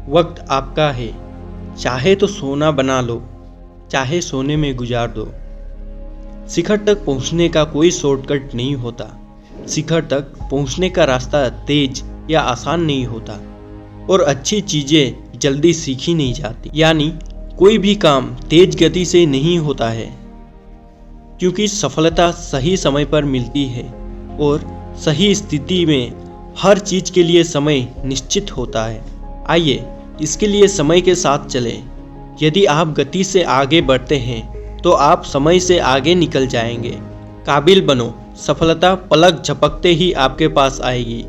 वक्त आपका है, चाहे तो सोना बना लो, चाहे सोने में गुजार दो। शिखर तक पहुंचने का कोई शॉर्टकट नहीं होता। शिखर तक पहुंचने का रास्ता तेज या आसान नहीं होता, और अच्छी चीजें जल्दी सीखी नहीं जाती। यानी कोई भी काम तेज गति से नहीं होता है, क्योंकि सफलता सही समय पर मिलती है और सही स्थिति में हर चीज के लिए समय निश्चित होता है। आइए इसके लिए समय के साथ चलें। यदि आप गति से आगे बढ़ते हैं तो आप समय से आगे निकल जाएंगे। काबिल बनो, सफलता पलक झपकते ही आपके पास आएगी।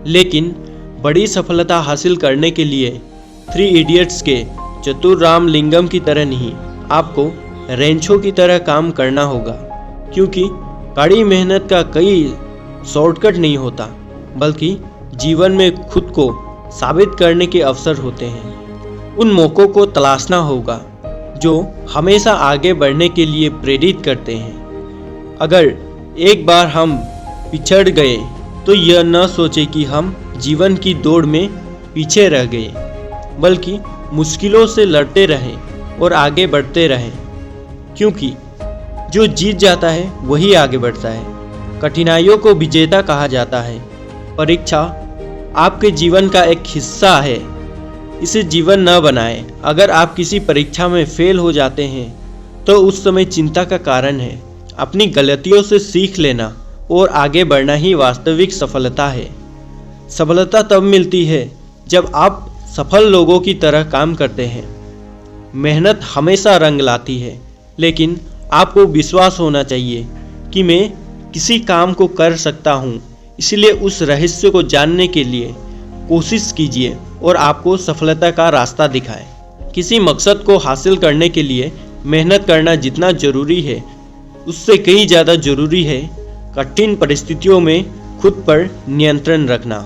लेकिन बड़ी सफलता हासिल करने के लिए 3 इडियट्स के चतुर रामलिंगम की तरह नहीं, आपको रेंचो की तरह काम करना होगा। क्योंकि कड़ी मेहनत का कोई शॉर्टकट नहीं होता, बल्कि जीवन में खुद को साबित करने के अवसर होते हैं। उन मौक़ों को तलाशना होगा जो हमेशा आगे बढ़ने के लिए प्रेरित करते हैं। अगर एक बार हम पिछड़ गए तो यह न सोचे कि हम जीवन की दौड़ में पीछे रह गए, बल्कि मुश्किलों से लड़ते रहें और आगे बढ़ते रहें। क्योंकि जो जीत जाता है वही आगे बढ़ता है। कठिनाइयों को विजेता कहा जाता है। परीक्षा आपके जीवन का एक हिस्सा है, इसे जीवन न बनाएं। अगर आप किसी परीक्षा में फेल हो जाते हैं तो उस समय चिंता का कारण है। अपनी गलतियों से सीख लेना और आगे बढ़ना ही वास्तविक सफलता है। सफलता तब मिलती है जब आप सफल लोगों की तरह काम करते हैं। मेहनत हमेशा रंग लाती है, लेकिन आपको विश्वास होना चाहिए कि मैं किसी काम को कर सकता हूँ। इसलिए उस रहस्य को जानने के लिए कोशिश कीजिए और आपको सफलता का रास्ता दिखाए। किसी मकसद को हासिल करने के लिए मेहनत करना जितना जरूरी है, उससे कहीं ज़्यादा जरूरी है कठिन परिस्थितियों में खुद पर नियंत्रण रखना।